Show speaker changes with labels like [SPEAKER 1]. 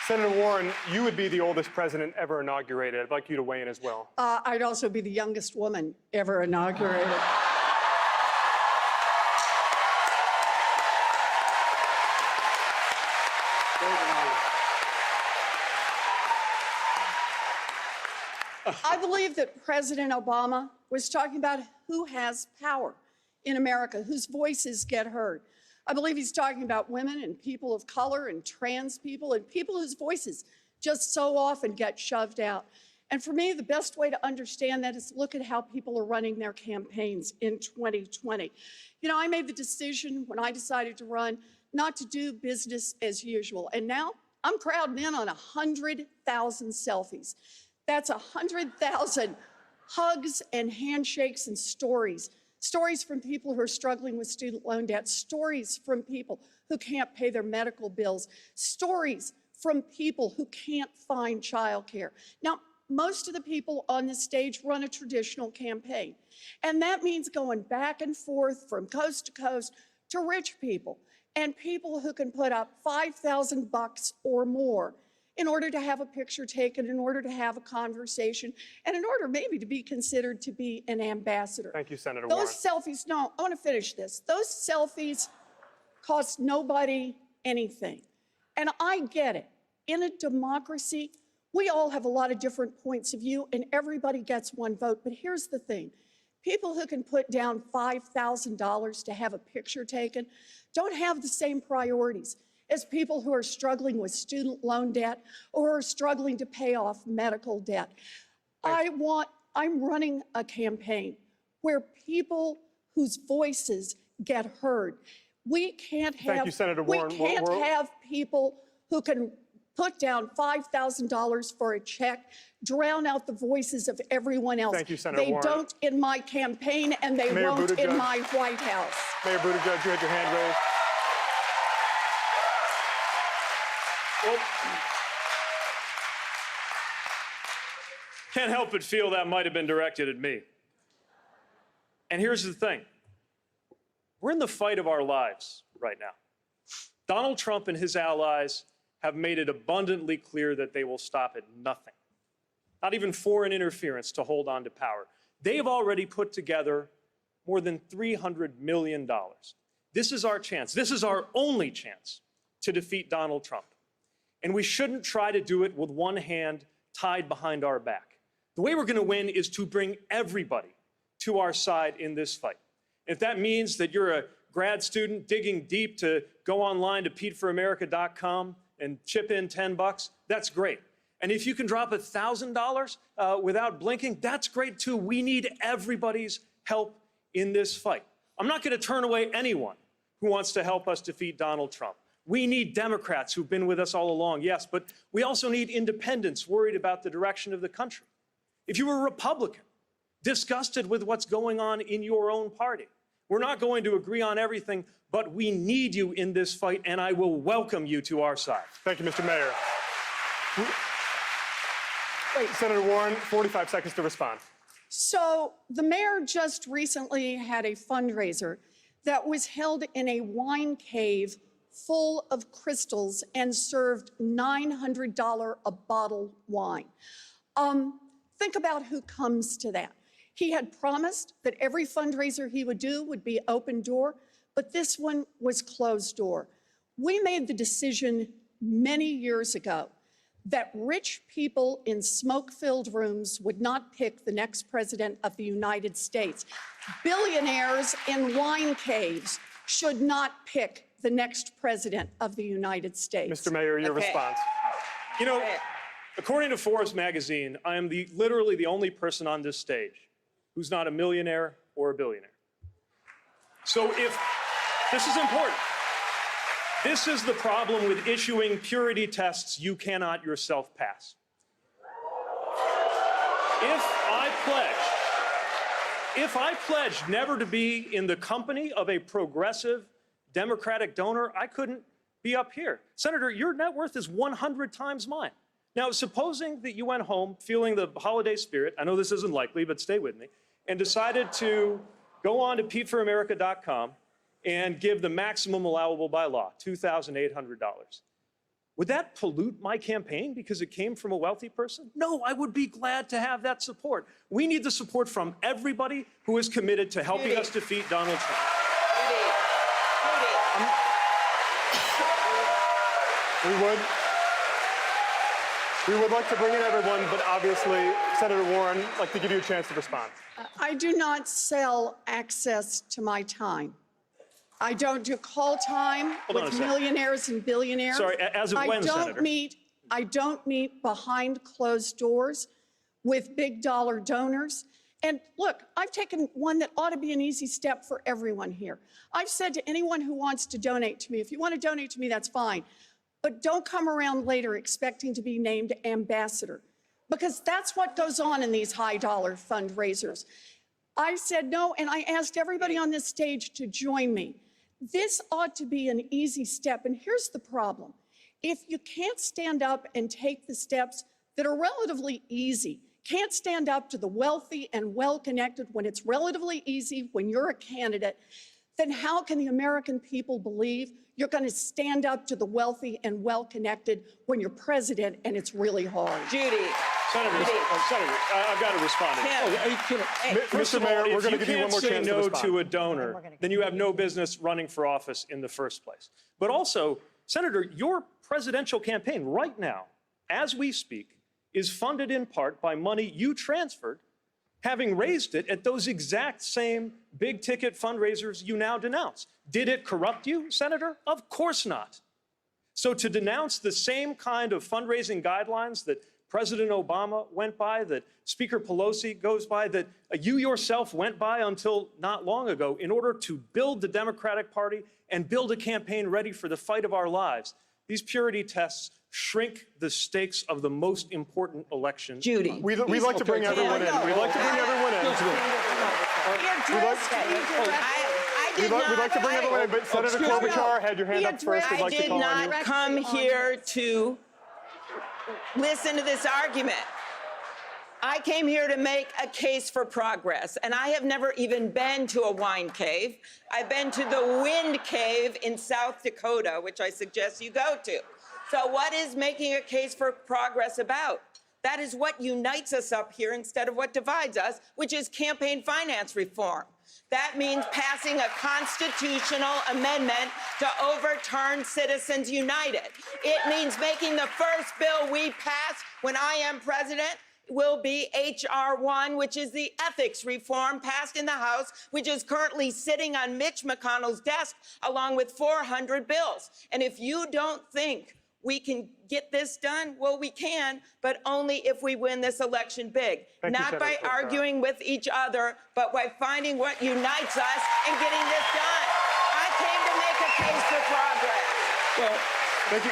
[SPEAKER 1] Senator Warren, you would be the oldest president ever inaugurated. I'd like you to weigh in as well.
[SPEAKER 2] I'd also be the youngest woman ever inaugurated. I believe that President Obama was talking about who has power in America, whose voices get heard. I believe he's talking about women and people of color and trans people and people whose voices just so often get shoved out. And for me, the best way to understand that is look at how people are running their campaigns in 2020. You know, I made the decision when I decided to run not to do business as usual. And now I'm crowding in on 100,000 selfies. That's 100,000 hugs and handshakes and stories. Stories from people who are struggling with student loan debt, stories from people who can't pay their medical bills, stories from people who can't find childcare. Now, most of the people on this stage run a traditional campaign, and that means going back and forth from coast to coast to rich people and people who can put up $5,000 or more in order to have a picture taken, in order to have a conversation, and in order maybe to be considered to be an ambassador.
[SPEAKER 1] Thank you, Senator Warren.
[SPEAKER 2] Those selfies, no, I want to finish this. Those selfies cost nobody anything. And I get it. In a democracy, we all have a lot of different points of view, and everybody gets one vote. But here's the thing. People who can put down $5,000 to have a picture taken don't have the same priorities as people who are struggling with student loan debt or are struggling to pay off medical debt. I'm running a campaign where people whose voices get heard. We can't have,
[SPEAKER 1] Thank you, Senator Warren.
[SPEAKER 2] We can't have people who can put down $5,000 for a check, drown out the voices of everyone else.
[SPEAKER 1] Thank you, Senator Warren.
[SPEAKER 2] They don't in my campaign, and they
[SPEAKER 1] Mayor
[SPEAKER 2] won't
[SPEAKER 1] Buttigieg.
[SPEAKER 2] in my White House.
[SPEAKER 1] Mayor Buttigieg, you had your hand raised.
[SPEAKER 3] Well, can't help but feel that might have been directed at me. And here's the thing. We're in the fight of our lives right now. Donald Trump and his allies have made it abundantly clear that they will stop at nothing, not even foreign interference, to hold on to power. They've already put together more than $300 million. This is our chance. This is our only chance to defeat Donald Trump. And we shouldn't try to do it with one hand tied behind our back. The way we're going to win is to bring everybody to our side in this fight. If that means that you're a grad student digging deep to go online to PeteForAmerica.com and chip in $10, that's great. And if you can drop $1,000 without blinking, that's great too. We need everybody's help in this fight. I'm not going to turn away anyone who wants to help us defeat Donald Trump. We need Democrats who've been with us all along, yes, but we also need independents worried about the direction of the country. If you were a Republican, disgusted with what's going on in your own party, we're not going to agree on everything, but we need you in this fight, and I will welcome you to our side.
[SPEAKER 1] Thank you, Mr. Mayor. Wait, Senator Warren, 45 seconds to respond.
[SPEAKER 2] So the mayor just recently had a fundraiser that was held in a wine cave full of crystals and served $900 a bottle wine. Think about who comes to that. He had promised that every fundraiser he would do would be open door, but this one was closed door. We made the decision many years ago that rich people in smoke-filled rooms would not pick the next president of the United States. Billionaires in wine caves should not pick the next president of the United States.
[SPEAKER 1] Mr. Mayor, your response.
[SPEAKER 3] You know, according to Forbes magazine, I am literally the only person on this stage who's not a millionaire or a billionaire. So if this is important, this is the problem with issuing purity tests you cannot yourself pass. If I pledge never to be in the company of a progressive Democratic donor, I couldn't be up here. Senator, your net worth is 100 times mine. Now, supposing that you went home feeling the holiday spirit, I know this isn't likely, but stay with me, and decided to go on to PeteForAmerica.com and give the maximum allowable by law, $2,800. Would that pollute my campaign because it came from a wealthy person? No, I would be glad to have that support. We need the support from everybody who is committed to helping us defeat Donald Trump.
[SPEAKER 1] We would like to bring in everyone, but obviously, Senator Warren, I'd like to give you a chance to respond.
[SPEAKER 2] I do not sell access to my time. I don't do call time with millionaires and billionaires.
[SPEAKER 3] Sorry, as of when, Senator?
[SPEAKER 2] I don't meet behind closed doors with big dollar donors. And look, I've taken one that ought to be an easy step for everyone here. I've said to anyone who wants to donate to me, if you want to donate to me, that's fine. But don't come around later expecting to be named ambassador, because that's what goes on in these high-dollar fundraisers. I said no, and I asked everybody on this stage to join me. This ought to be an easy step, and here's the problem. If you can't stand up and take the steps that are relatively easy, can't stand up to the wealthy and well-connected when it's relatively easy when you're a candidate, then how can the American people believe you're going to stand up to the wealthy and well-connected when you're president and it's really hard?
[SPEAKER 4] Judy.
[SPEAKER 3] Senator, I've got to respond.
[SPEAKER 4] Are you kidding?
[SPEAKER 1] Mr. Mayor, we're going to give you one more chance to respond.
[SPEAKER 3] If you can't say no to a donor, then you have no business running for office in the first place. But also, Senator, your presidential campaign right now, as we speak, is funded in part by money you transferred, having raised it at those exact same big-ticket fundraisers you now denounce. Did it corrupt you, Senator? Of course not. So to denounce the same kind of fundraising guidelines that President Obama went by, that Speaker Pelosi goes by, that you yourself went by until not long ago in order to build the Democratic Party and build a campaign ready for the fight of our lives, these purity tests shrink the stakes of the most important election.
[SPEAKER 4] Judy.
[SPEAKER 1] We'd like to bring everyone in. We'd like to bring everyone in. We'd like to bring everyone in, but Senator Klobuchar had your hand up first. We'd
[SPEAKER 4] I
[SPEAKER 1] like to
[SPEAKER 4] did
[SPEAKER 1] call on you.
[SPEAKER 4] not come here to listen to this argument. I came here to make a case for progress, and I have never even been to a wine cave. I've been to the Wind Cave in South Dakota, which I suggest you go to. So what is making a case for progress about? That is what unites us up here instead of what divides us, which is campaign finance reform. That means passing a constitutional amendment to overturn Citizens United. It means making the first bill we pass when I am president will be H.R. 1, which is the ethics reform passed in the House, which is currently sitting on Mitch McConnell's desk along with 400 bills. And if you don't think we can get this done, well, we can, but only if we win this election big. Not by arguing with each other, but by finding what unites us and getting this done. I came to make a case for progress.
[SPEAKER 1] Well, thank you.